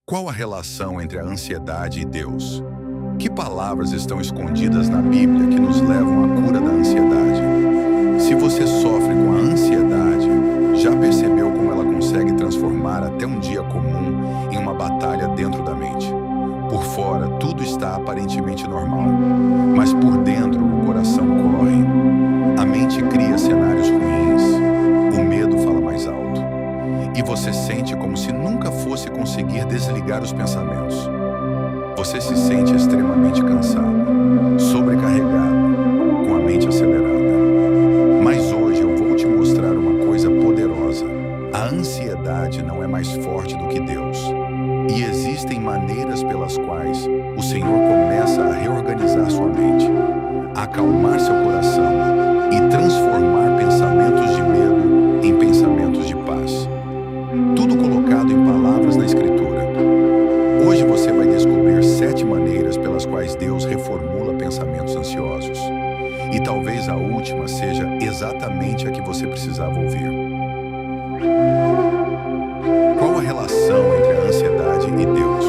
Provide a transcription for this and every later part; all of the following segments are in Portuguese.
Qual a relação entre a ansiedade e Deus? Que palavras estão escondidas na Bíblia que nos levam à cura da ansiedade? Se você sofre com a ansiedade, já percebeu como ela consegue transformar até um dia comum em uma batalha dentro da mente? Por fora, tudo está aparentemente normal, mas por dentro o coração corre. A mente cria cenários ruins, o medo fala mais alto, e você sente como se nunca fosse conseguir desligar os pensamentos. Você se sente extremamente cansado, sobrecarregado, com a mente acelerada. Mas hoje eu vou te mostrar uma coisa poderosa. A ansiedade não é mais forte do que Deus. E existem maneiras pelas quais o Senhor começa a reorganizar sua mente, a acalmar seu coração e transformar pensamentos de medo em pensamentos de paz. Tudo colocado em palavras na Escritura. Hoje você vai descobrir 7 maneiras pelas quais Deus reformula pensamentos ansiosos. E talvez a última seja exatamente a que você precisava ouvir. Qual a relação entre a ansiedade e Deus?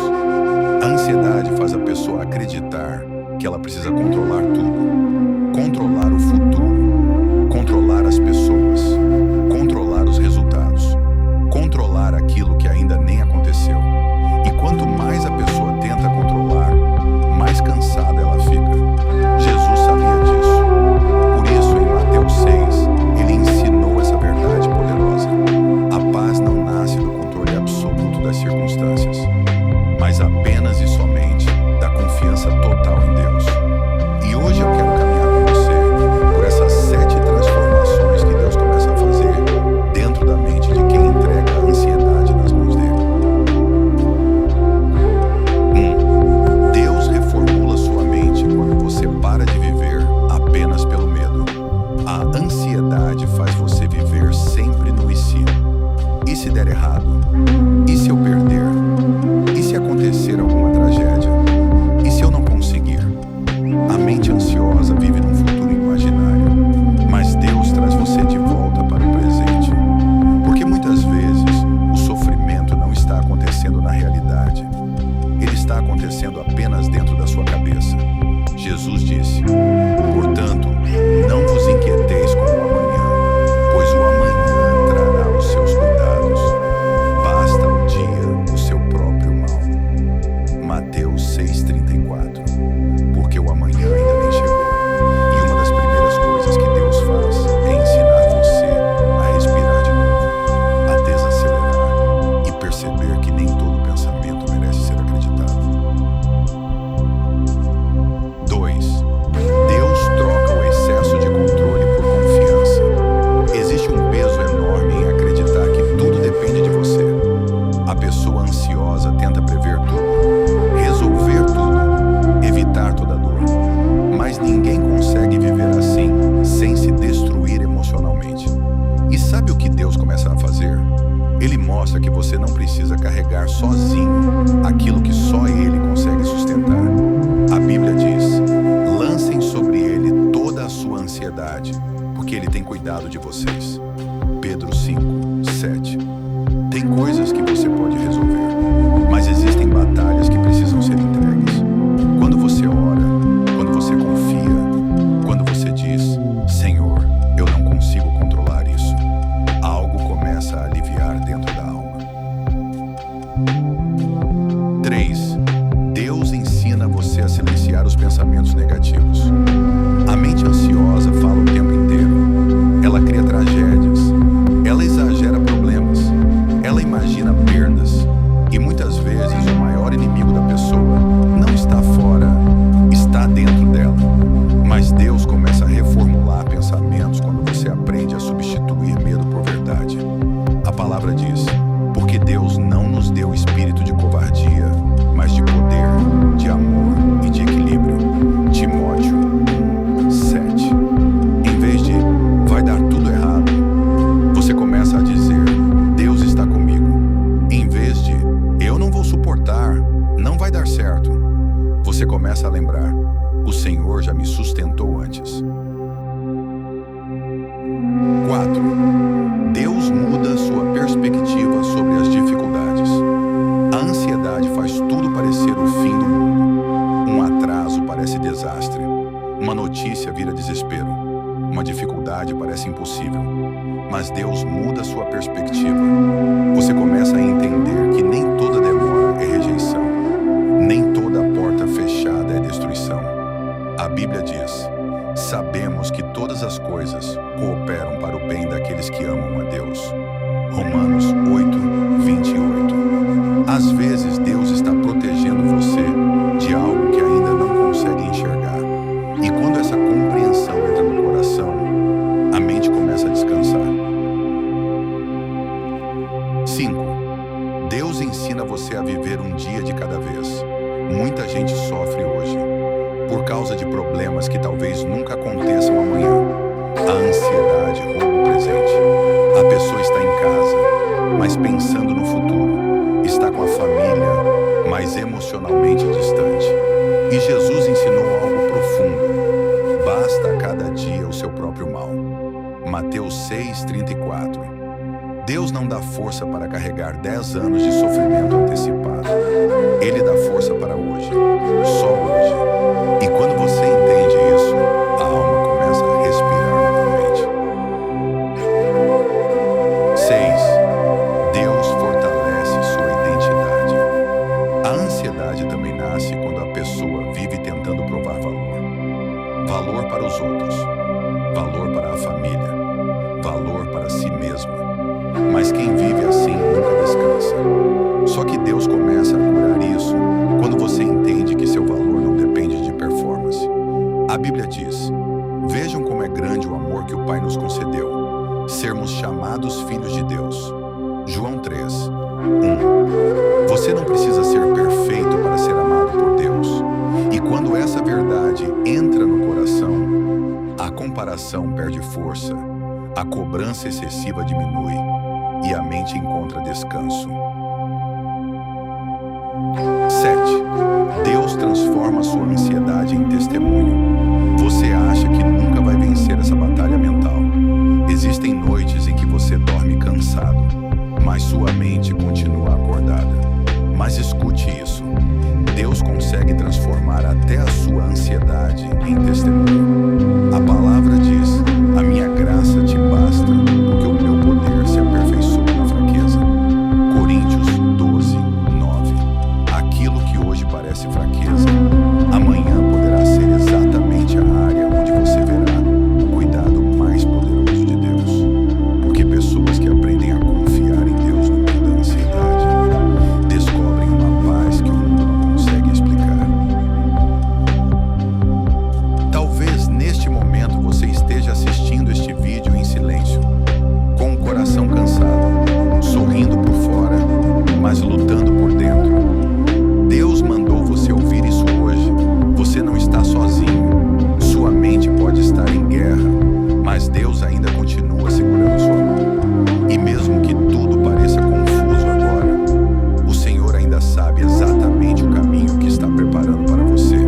A ansiedade faz a pessoa acreditar que ela precisa controlar tudo. Controlar o futuro, controlar as pessoas, controlar os resultados, controlar aquilo que ainda nem aconteceu. E quanto mais a pessoa tenta controlar, mais cansada ela fica. Jesus sabia disso. Por isso, em Mateus 6, ele ensinou essa verdade poderosa. A paz não nasce do controle absoluto das circunstâncias, mas apenas e somente da confiança total em Deus. E hoje eu quero caminhar com você por essas 7 transformações que Deus começa a fazer dentro da mente de quem entrega a ansiedade nas mãos dele. 1. Deus reformula sua mente quando você para de viver apenas pelo medo. A ansiedade faz você viver sempre no e se. E se der errado? E se eu perder? E se acontecer alguma tragédia? E se eu não conseguir? A mente ansiosa vive num futuro imaginário, mas Deus traz você de volta para o presente. Porque muitas vezes o sofrimento não está acontecendo na realidade. Ele está acontecendo apenas dentro da sua cabeça. Jesus disse: portanto, não vos inquieteis com o amanhã, pois o amanhã trará os seus cuidados. Basta o dia o seu próprio mal. Mateus 6,34. Porque o amanhã ainda nem chegou. E uma das primeiras coisas que Deus faz é ensinar você a respirar de novo, a desacelerar e perceber que nem todo pensamento merece ser acreditado. 2. Deus troca o excesso de controle por confiança. Existe um peso enorme em acreditar que tudo depende de você. A pessoa ansiosa tenta prever tudo, resolver tudo, evitar toda dor. Mas ninguém consegue viver assim sem se destruir emocionalmente. E sabe o que Deus começa a fazer? Ele mostra que você não precisa carregar sozinho aquilo que só Ele consegue sustentar. A Bíblia diz: lancem sobre Ele toda a sua ansiedade, porque Ele tem cuidado de vocês. Pedro 5:7. Tem coisas que você pode resolver, mas existem batalhas que precisam ser entregues. Quando você ora, quando você confia, quando você diz: Senhor, eu não consigo controlar isso, algo começa a aliviar dentro da alma. 3. Deus ensina você a silenciar os pensamentos negativos. A mente ansiosa fala o tempo inteiro. Ela cria tragédias. Ela exagera problemas. Ela imagina perdas. E muitas vezes o maior inimigo da pessoa não está fora, está dentro dela. Mas Deus começa a reformular pensamentos quando você aprende a substituir medo por verdade. A palavra diz: porque Deus não nos deu espírito de covardia, mas de poder, de amor e de equilíbrio. Timóteo 1:7. Em vez de vai dar tudo errado, você começa a dizer: Deus está comigo. Em vez de eu não vou suportar, não vai dar certo, você começa a lembrar: o Senhor já me sustentou antes. 4. Deus muda sua perspectiva sobre as dificuldades. A ansiedade desastre. Uma notícia vira desespero. Uma dificuldade parece impossível. Mas Deus muda sua perspectiva. Você começa a entender que nem toda demora é rejeição. Nem toda porta fechada é destruição. A Bíblia diz: sabemos que todas as coisas cooperam para o bem daqueles que amam a Deus. Romanos 8, 28. Às vezes Deus está protegendo você de algo que ainda não consegue enxergar. E quando essa compreensão entra no coração, a mente começa a descansar. 5. Deus ensina você a viver um dia de cada vez. Muita gente sofre hoje por causa de problemas que talvez nunca aconteçam amanhã. A ansiedade rouba o presente. A pessoa está em casa, mas pensando no futuro. Está com a família, mas emocionalmente distante. E Jesus ensinou algo profundo: basta a cada dia o seu próprio mal. Mateus 6:34. Deus não dá força para carregar 10 anos de sofrimento antecipado. Ele dá força para hoje, só hoje. E quando você entende isso, a alma começa a respirar novamente. 6. Deus fortalece sua identidade. A ansiedade também nasce quando a pessoa vive tentando provar valor. Valor para os outros, valor para a família, valor para si mesmo. Mas quem vive assim nunca descansa. Só que Deus começa a curar isso quando você entende que seu valor não depende de performance. A Bíblia diz: vejam como é grande o amor que o Pai nos concedeu, sermos chamados filhos de Deus. João 3, 1. Você não precisa ser perfeito para ser amado por Deus. E quando essa verdade entra no coração, a comparação perde força, a cobrança excessiva diminui e a mente encontra descanso. 7. Deus transforma sua ansiedade em testemunho. Você acha que nunca vai vencer essa batalha mental. Existem noites em que você dorme cansado, mas sua mente continua acordada. Mas escute isso: Deus consegue transformar até a sua ansiedade em testemunho. A palavra diz: a minha graça te basta, porque o meu poder se aperfeiçoa na fraqueza. Coríntios 12, 9. Aquilo que hoje parece fraqueza, amanhã poderá ser exatamente a área onde você verá o cuidado mais poderoso de Deus. Porque pessoas que aprendem a confiar em Deus no meio da ansiedade descobrem uma paz que o mundo não consegue explicar. Talvez neste momento você esteja assistindo este vídeo em silêncio, com o coração cansado, sorrindo por fora, mas lutando por dentro. Deus mandou você ouvir isso hoje. Você não está sozinho. Sua mente pode estar em guerra, mas Deus ainda continua segurando sua mão. E mesmo que tudo pareça confuso agora, o Senhor ainda sabe exatamente o caminho que está preparando para você.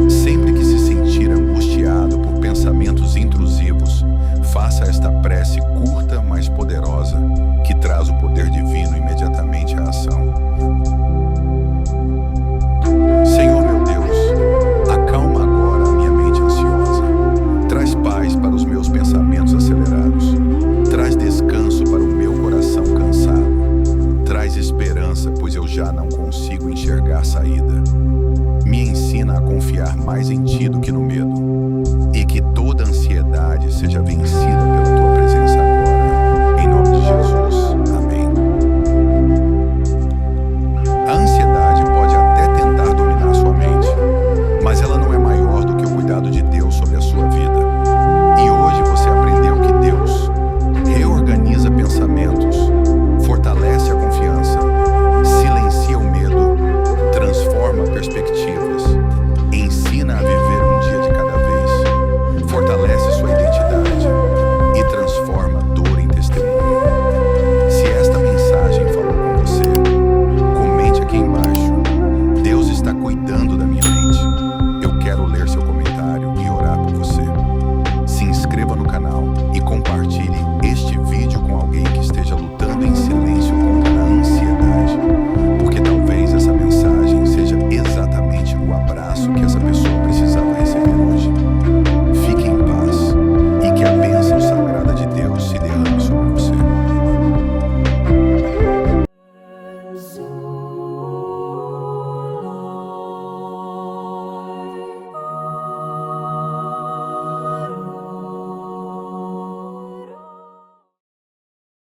Sempre que se sentir angustiado por pensamentos intrusivos, faça esta prece curta, mas poderosa, que traz o poder divino imediatamente à ação. Senhor meu Deus, acalma agora a minha mente ansiosa. Traz paz para os meus pensamentos acelerados. Traz descanso para o meu coração cansado. Traz esperança, pois eu já não consigo enxergar saída. Me ensina a confiar mais em Ti do que no medo.